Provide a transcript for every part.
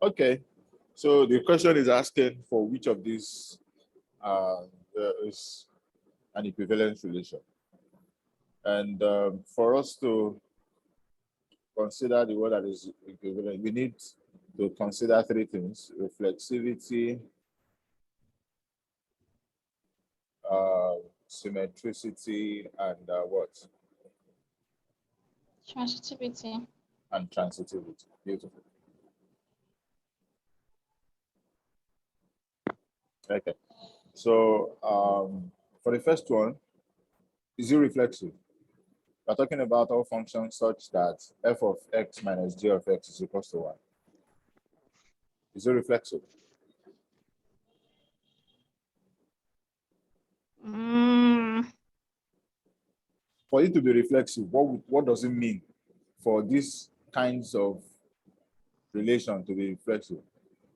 Okay, so the question is asking for which of these is an equivalence relation. And for us to consider the word that is equivalent, we need to consider three things: reflexivity, uh, symmetricity, and what? Transitivity. And transitivity. Beautiful. Okay. So for the first one, is it reflexive? We're talking about all functions such that f of x minus g of x is equal to 1. Is it reflexive? For it to be reflexive, what does it mean for these kinds of relation to be reflexive?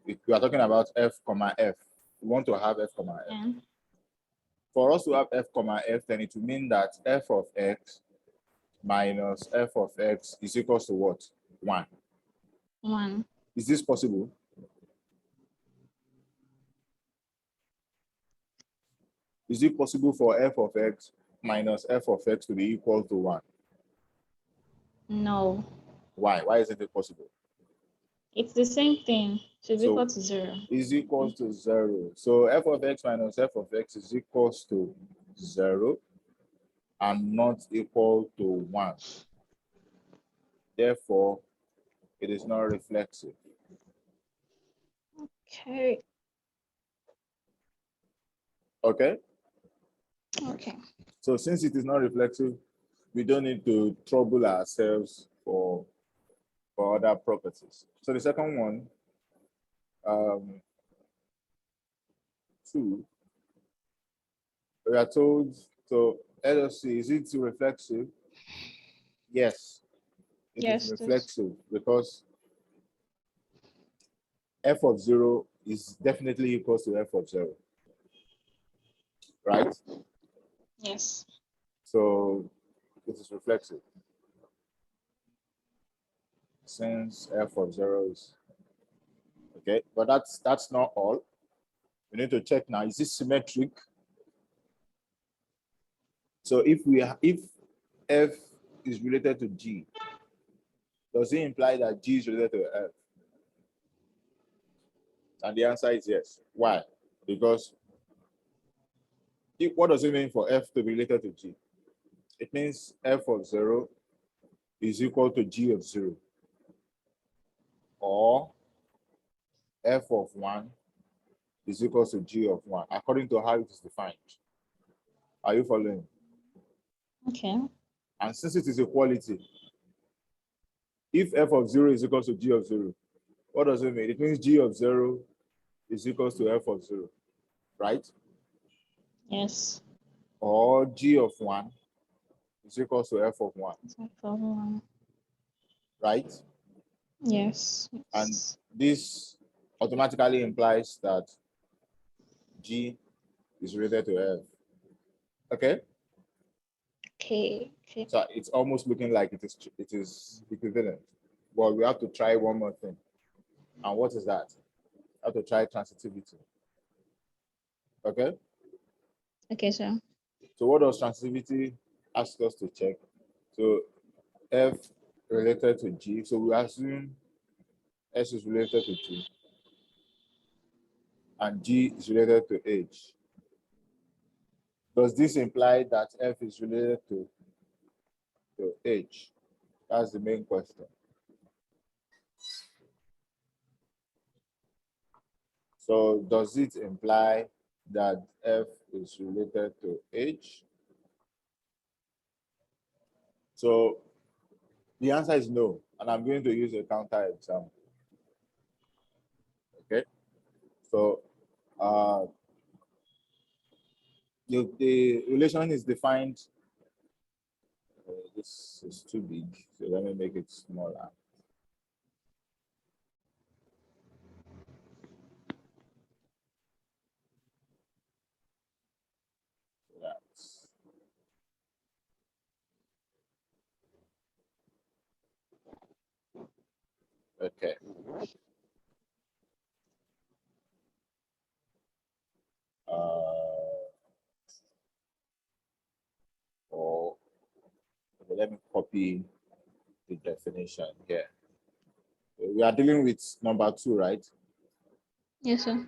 We are talking about f comma f. We want to have f comma f. Yeah. For us to have f comma f, then it will mean that f of x minus f of x is equal to what? 1. 1. Is this possible? Is it possible for f of x minus f of x to be equal to 1? No. Why? Why isn't it possible? It's the same thing. Should be So equal to 0. is equals to 0. So f of x minus f of x is equals to 0 and not equal to 1. Therefore, it is not reflexive. Okay. Okay? Okay. So since it is not reflexive, we don't need to trouble ourselves for other properties. So the second one, 2, we are told, so let us see, is it reflexive? Yes, it is Yes. reflexive because f of 0 is definitely equal to f of 0, right? Yes. So it is reflexive since f of 0 is okay, but that's not all. We need to check now, is this symmetric? So if f is related to g, does it imply that g is related to f? And the answer is yes. Why? Because what does it mean for f to be related to g? It means f of 0 is equal to g of 0, or f of 1 is equal to g of 1, according to how it is defined. Are you following? Okay. And since it is a quality, if f of 0 is equal to g of 0, what does it mean? It means g of 0 is equal to f of 0, right? Yes. Or g of 1 is equal to f of 1, right? Yes. And this automatically implies that g is related to f. Okay? Okay. Okay. So it's almost looking like it is equivalent. But we have to try one more thing. And what is that? We have to try transitivity. Okay? Okay, sir. So what does transitivity ask us to check? So f related to g. So we assume s is related to g and g is related to h. Does this imply that f is related to h? That's the main question. So does it imply that f is related to h? So the answer is no, and I'm going to use a counter example. Okay, so uh, the relation is defined. This is too big, so let me make it smaller. That's okay. be the definition here. We are dealing with number 2, right? Yes, sir.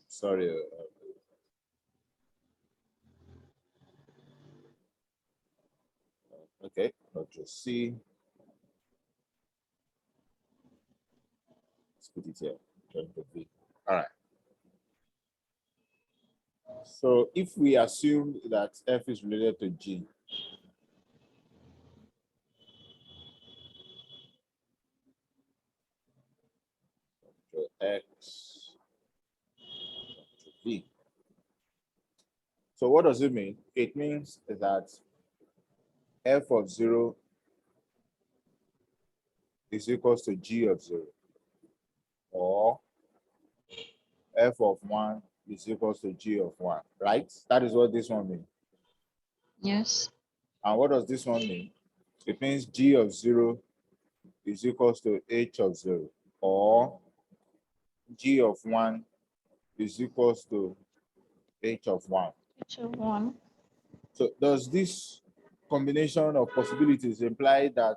Sorry. Okay, Control C. Let's put it here. Control V. All right. So if we assume that F is related to G, Control X, Control V. So what does it mean? It means that F of 0 is equals to G of 0, or F of 1 is equals to G of 1, right? That is what this one means. Yes. And what does this one mean? It means G of 0 is equals to H of 0, or G of 1 is equals to H of 1. H of 1. So does this combination of possibilities imply that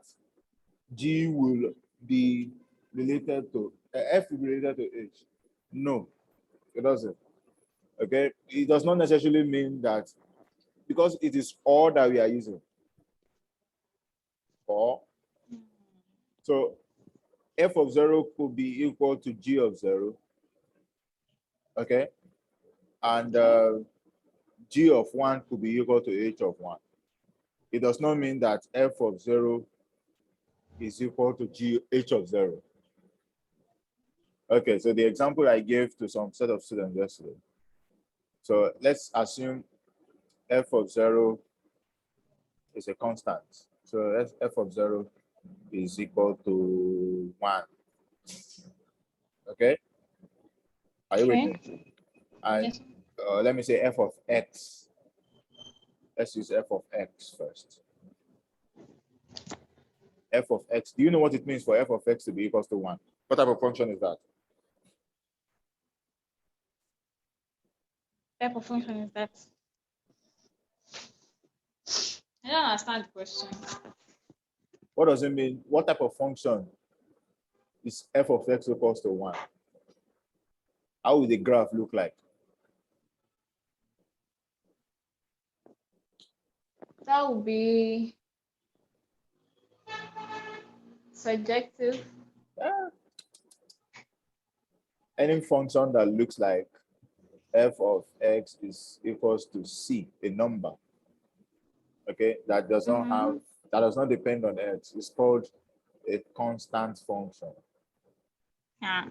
G will be related to, F will be related to H? No, it doesn't. Okay, it does not necessarily mean that, because it is all that we are using. Or, so F of 0 could be equal to G of 0. Okay, and G of 1 could be equal to H of 1. It does not mean that F of 0 is equal to H of 0. Okay, so the example I gave to some set of students yesterday. So let's assume F of 0 is a constant. So F of 0 is equal to 1. Okay? Are you with Okay. me? And Yes. let me say F of X. Let's use F of X first. F of X. Do you know what it means for F of X to be equals to 1? What type of function is that? Type of function is that? I don't understand the question. What does it mean? What type of function is F of X equals to 1? How will the graph look like? That would be subjective. Any function that looks like F of X is equals to C, a number. Okay, that does not have, that does not depend on X. It's called a constant function. Yeah.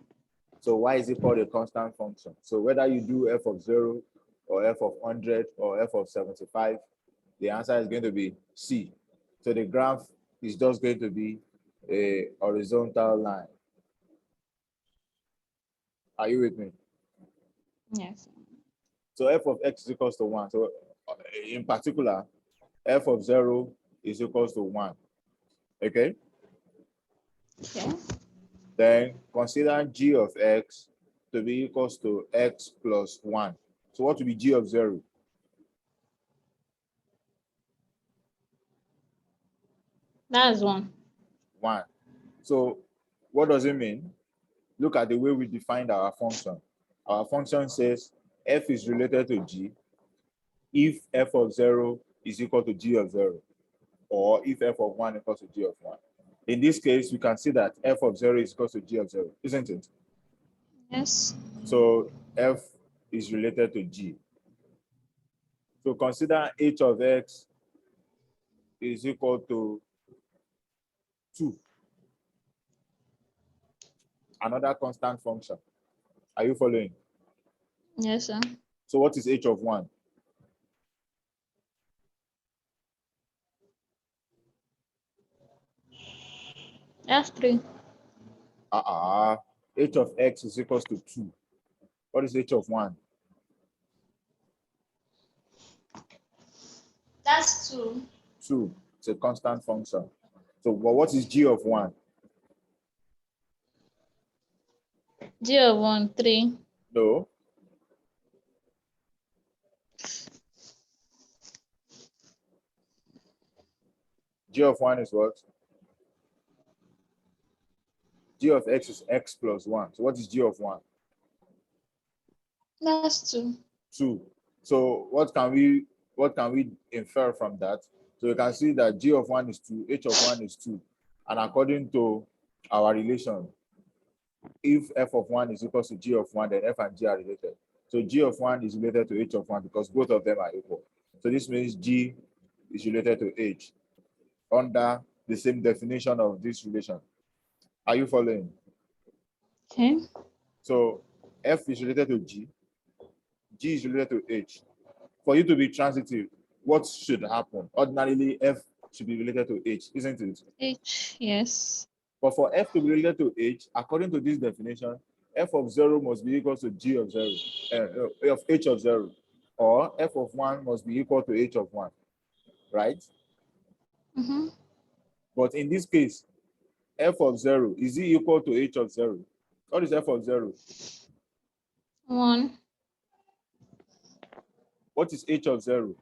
So why is it called a constant function? So whether you do F of 0 or F of 100 or F of 75, the answer is going to be C. So the graph is just going to be a horizontal line. Are you with me? Yes. So F of X is equals to 1. So in particular, F of 0 is equals to 1. Okay? Okay. Then consider G of X to be equals to X plus 1. So what will be G of 0? That's 1. 1. So what does it mean? Look at the way we defined our function. Our function says F is related to G if F of 0 is equal to G of 0, or if F of 1 equals to G of 1. In this case, we can see that F of 0 is equal to G of 0, isn't it? Yes. So F is related to G. So consider H of X is equal to 2. Another constant function. Are you following? Yes, sir. So what is H of 1? That's 3. H of X is equals to 2. What is H of 1? That's 2. 2. It's a constant function. So what is G of 1? G of 1, 3. No. G of 1 is what? G of x is x plus 1. So what is G of 1? That's 2. 2. So what can we infer from that? So you can see that G of 1 is 2, H of 1 is 2. And according to our relation, if f of 1 is equal to G of 1, then f and G are related. So G of 1 is related to H of 1 because both of them are equal. So this means G is related to H under the same definition of this relation. Are you following? Okay. So F is related to G, G is related to H. For you to be transitive, what should happen? Ordinarily, F should be related to H, isn't it? H, yes. But for F to be related to H, according to this definition, F of 0 must be equal to G of 0, of H of 0, or F of 1 must be equal to H of 1, right? Mm-hmm. But in this case, F of 0, is it equal to H of 0? What is F of 0? 1. What is H of 0?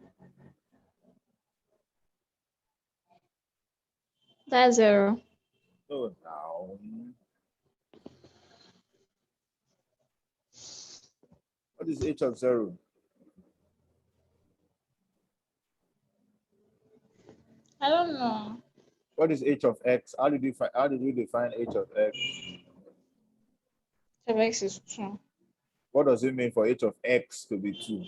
That's 0. Oh, now. What is H of 0? I don't know. What is H of x? How did you define H of x? So x is 2. What does it mean for H of x to be 2?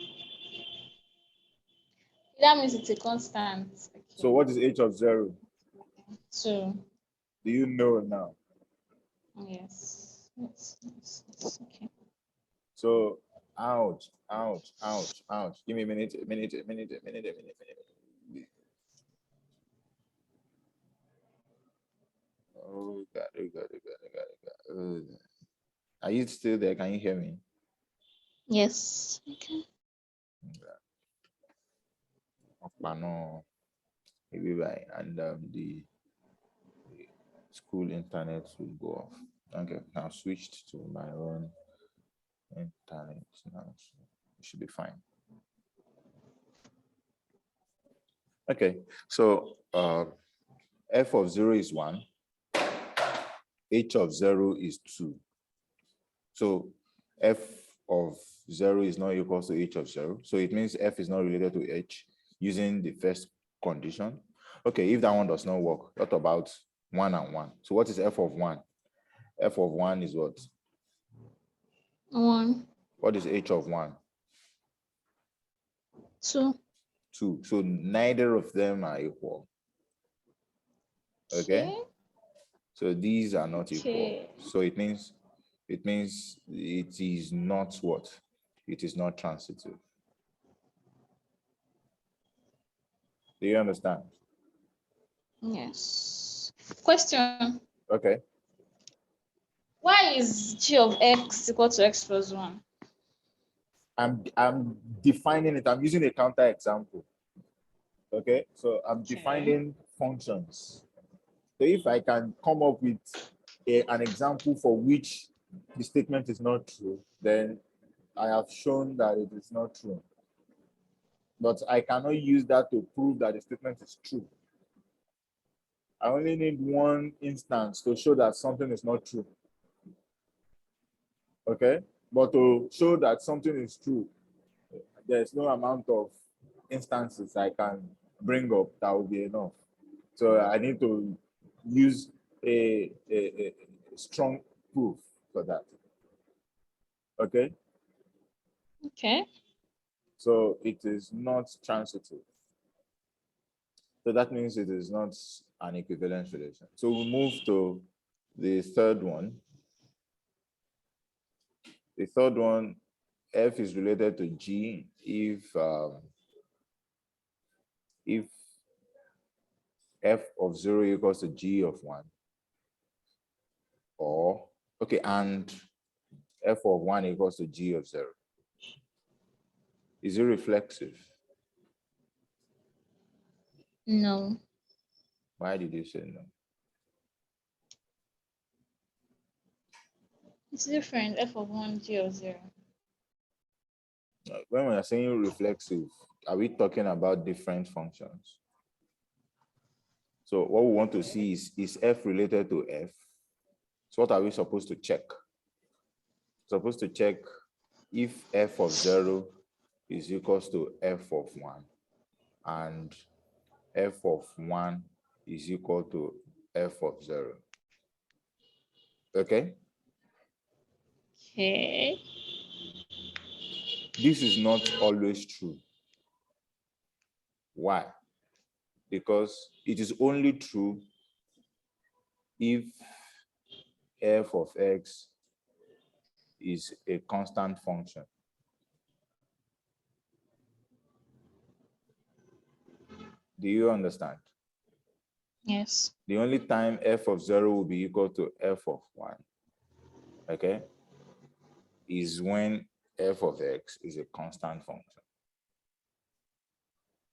That means it's a constant. Okay. So what is H of 0? 2. Do you know now? Yes. Okay. So ouch. Give me a minute. Oh God. Oh. Are you still there? Can you hear me? Yes. Okay. And the school internet will go off. Okay, now switched to my own internet now, so it should be fine. Okay, so f of 0 is 1, h of 0 is 2. So f of 0 is not equal to h of 0. So it means f is not related to h using the first condition. Okay, if that one does not work, what about 1 and 1? So what is f of 1? F of 1 is what? 1. What is h of 1? 2. 2. So neither of them are equal. Okay? So these are not equal. So it means it is not what? It is not transitive. Do you understand? Yes. Question. Okay. Why is g of x equal to x plus 1? I'm defining it. I'm using a counter example. Okay. So I'm defining functions. So if I can come up with an example for which the statement is not true, then I have shown that it is not true. But I cannot use that to prove that the statement is true. I only need one instance to show that something is not true. Okay? But to show that something is true, there's no amount of instances I can bring up that will be enough. So I need to use a strong proof for that. Okay? Okay. So it is not transitive. So that means it is not an equivalence relation. So we move to the third one. The third one, F is related to G if F of 0 equals to G of 1, or okay, and F of 1 equals to G of 0. Is it reflexive? No. Why did you say no? It's different. F of 1, g of 0. When we are saying reflexive, are we talking about different functions? So what we want to see is F related to F? So what are we supposed to check? Supposed to check if F of 0 is equals to F of 1 and F of 1 is equal to F of 0. Okay? Okay. This is not always true. Why? Because it is only true if F of X is a constant function. Do you understand? Yes. The only time F of 0 will be equal to F of 1, okay, is when F of X is a constant function.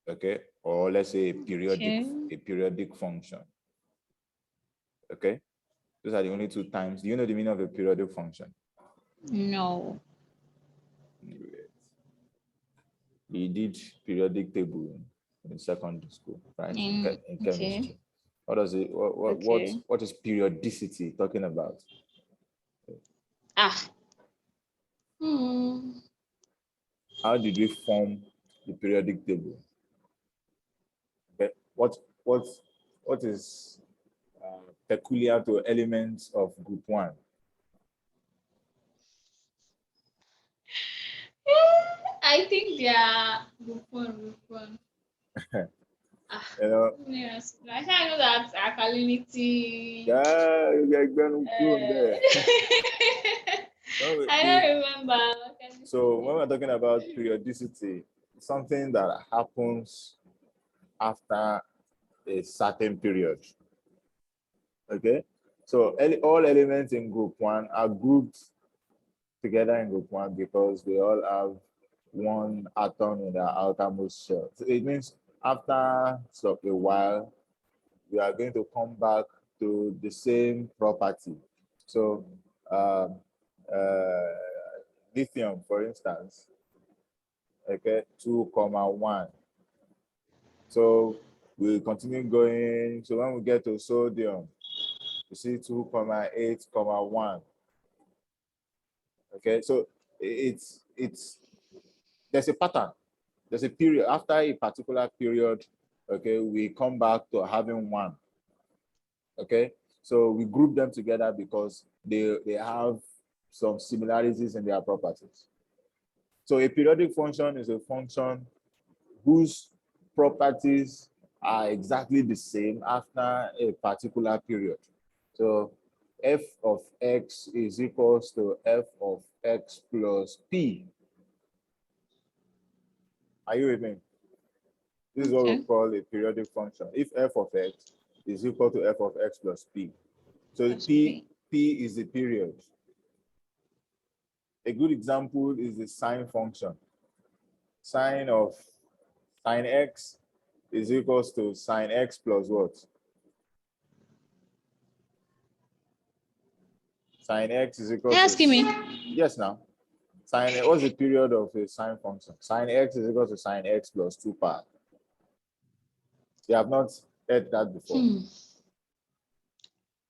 Okay, or let's say a periodic function. Okay, those are the only two times. Do you know the meaning of a periodic function? No. We did periodic table in secondary school, right? In chemistry. Okay. What does it? What is periodicity talking about? How did we form the periodic table? Okay, what is peculiar to elements of group 1? I think they are group one. You know, Yes. I know that alkalinity. yeah, you're going there. I don't remember. So when we're talking about periodicity, something that happens after a certain period. Okay, so all elements in group 1 are grouped together in group 1 because they all have one atom in their outermost shell. So it means after a while, we are going to come back to the same property. So lithium, for instance, okay, 2,1. So we continue going. So when we get to sodium, you see 2,8,1. Okay, so it's there's a pattern. There's a period. After a particular period, okay, we come back to having 1. Okay, so we group them together because they have some similarities in their properties. So a periodic function is a function whose properties are exactly the same after a particular period. So f of x is equals to f of x plus p. Are you with me? This is what we call a periodic function. If f of x is equal to f of x plus p. So p is the period. A good example is the sine function. Sine x is equals to sine x plus what? Sine x is equal to... Asking me? Yes, now. Sine, what's the period of a sine function? Sine x is equal to sine x plus 2 pi. You have not heard that before.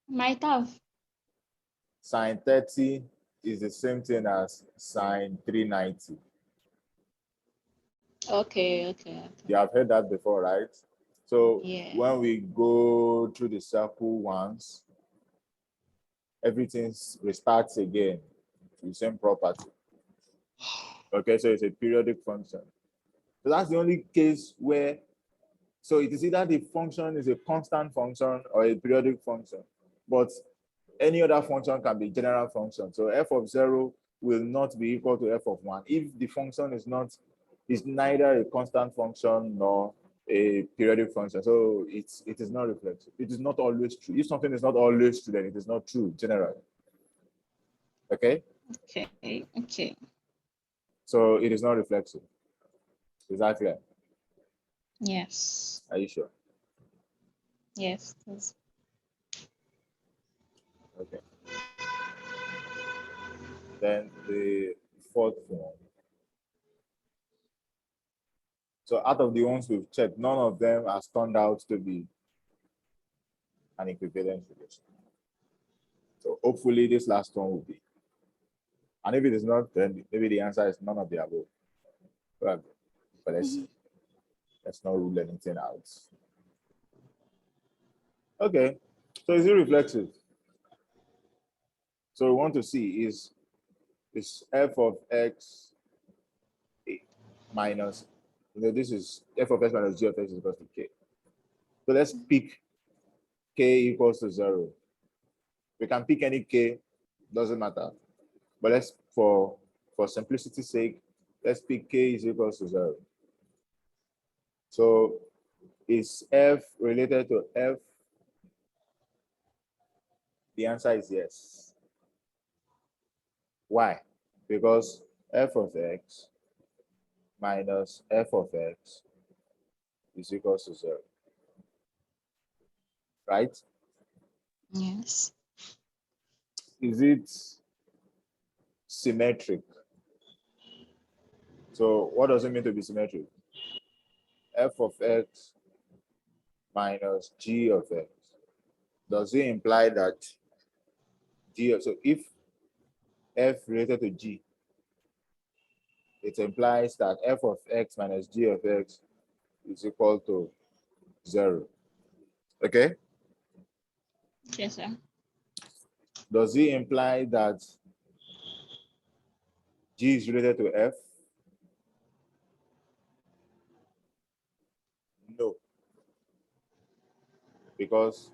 Might have. Sine 30 is the same thing as sine 390. Okay. You have heard that before, right? So yeah. When we go through the circle once, everything restarts again to the same property. Okay, so it's a periodic function. So that's the only case where, so it is either the function is a constant function or a periodic function, but any other function can be general function. So f of 0 will not be equal to f of 1 if the function is neither a constant function nor a periodic function. So it is not reflexive. It is not always true. If something is not always true, then it is not true generally. Okay? Okay. So it is not reflexive. Is that clear? Yes. Are you sure? Yes. Okay. Then the fourth one. So out of the ones we've checked, none of them has turned out to be an equivalence relation. So hopefully this last one will be. And if it is not, then maybe the answer is none of the above. But let's see. Let's not rule anything out. Okay, so is it reflexive? So we want to see is f of x minus, this is f of x minus g of x is equal to k. So let's pick k equals to 0. We can pick any k, doesn't matter. But let's, for simplicity's sake, let's pick k is equals to 0. So is f related to f? The answer is yes. Why? Because f of x minus f of x is equals to 0. Right? Yes. Is it symmetric? So what does it mean to be symmetric? F of x minus g of x. Does it imply that so if f related to g, it implies that f of x minus g of x is equal to 0. Okay? Yes, sir. Does it imply that g is related to f? No. Because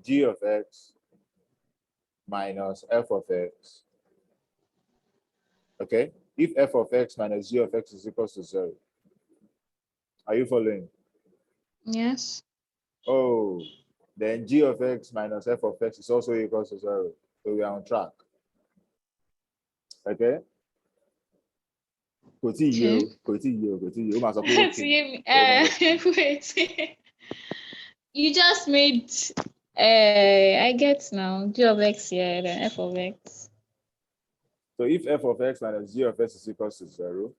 g of x minus f of x, okay? If f of x minus g of x is equal to 0, are you following? Yes. Oh, then g of x minus f of x is also equal to 0. So we are on track. Okay? Kò tí ì yé o, Okay. kò tí ì yé o, kò tí ì yé o. Ó máa sọ pé To okay. give me, wait. You just made I get now g of x here, then f of x. So if f of x minus g of x is equal to 0,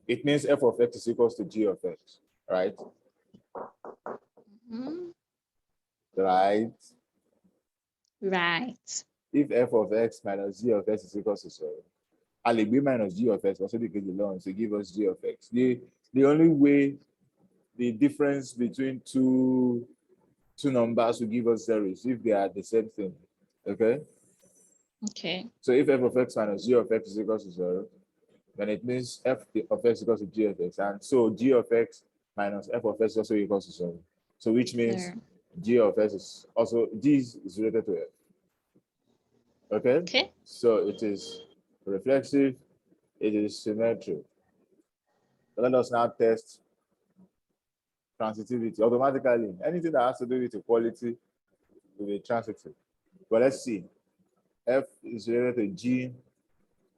it means f of x is equal to g of x, right? Mhm. Right? Right. If f of x minus g of x is equal to 0, a lè gbé minus g of x also kejì lọ́run to give us g of x. The only way, the difference between two numbers will give us 0 is if they are the same thing. Okay? Okay. So if f of x minus g of x is equal to 0, then it means f of x equals to g of x. And so g of x minus f of x is also equals to 0. So which means There. g of x is also, g is related to f. Okay? Okay. So it is reflexive, it is symmetric. So let us now test transitivity. Automatically, anything that has to do with equality will be transitive. But let's see. F is related to G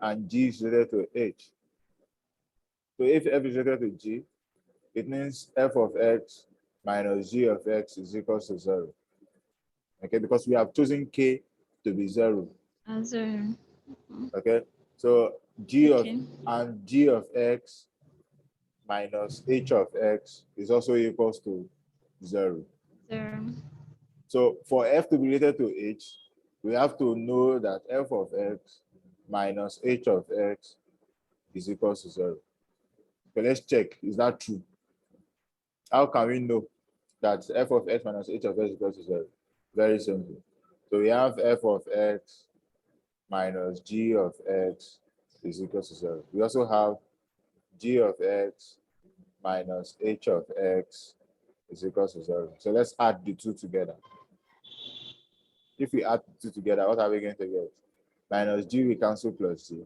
and G is related to H. So if F is related to G, it means F of X minus G of X is equal to 0. Okay, because we have chosen K to be 0. Answer. Okay, so G Okay. of G of X minus H of X is also equals to 0. There. So for F to be related to H, we have to know that F of X minus H of X is equal to 0. Okay, let's check. Is that true? How can we know that F of X minus H of X is equal to 0? Very simple. So we have F of X minus G of X is equal to 0. We also have G of X minus H of X is equal to 0. So let's add the two together. If we add the two together, what are we going to get? Minus G we cancel plus G.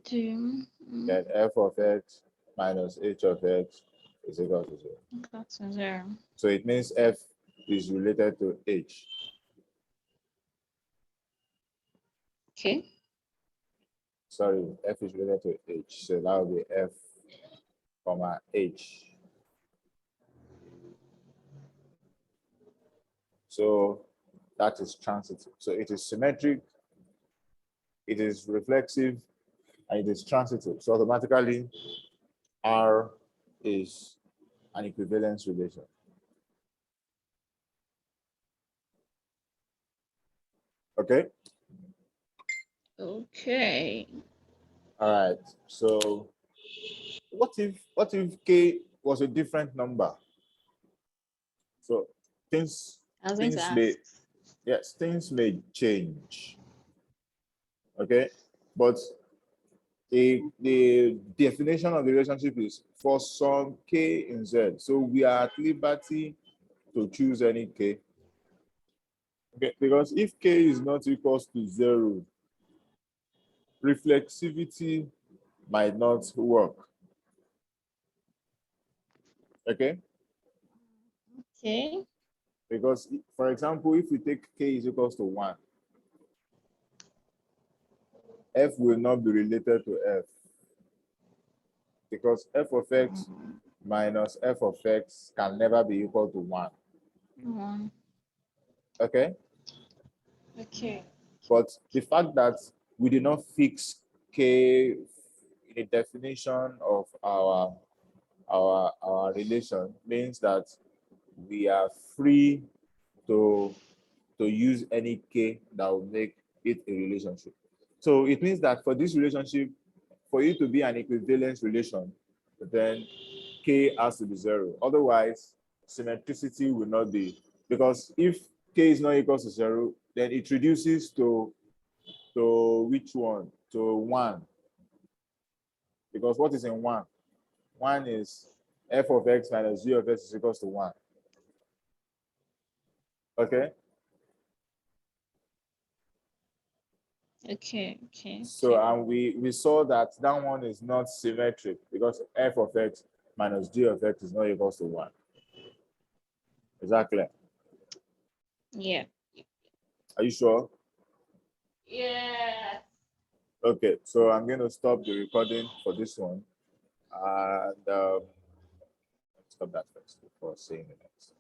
Two. Then F of X minus H of X is equal to 0. That's 0. So it means F is related to H. Okay. Sorry, F is related to H. So that will be F, comma H. So that is transitive. So it is symmetric, it is reflexive, and it is transitive. So automatically, R is an equivalence relation. Okay. Okay. All right. So what if k was a different number? So things I was going to things may ask. yes, things may change. Okay. But the definition of the relationship is for some k in z. So we are at liberty to choose any k. Okay, because if k is not equals to 0, reflexivity might not work. Okay, Okay. because for example, if we take k is equals to 1, f will not be related to f, because f of x minus f of x can never be equal to 1. One. Okay, Okay. but the fact that we did not fix k in the definition of our relation means that we are free to use any k that will make it a relationship. So it means that for this relationship, for you to be an equivalence relation, then k has to be 0. Otherwise, symmetricity will not be, because if k is not equal to 0, then it reduces to which one? To 1. Because what is in 1? 1 is f of x minus g of x is equals to 1. Okay? Okay. Okay. So and we saw that that one is not symmetric because f of x minus g of x is not equals to 1. Is that clear? Yeah. Are you sure? Yeah. Okay, so I'm going to stop the recording for this one. And stop that first before saying the next.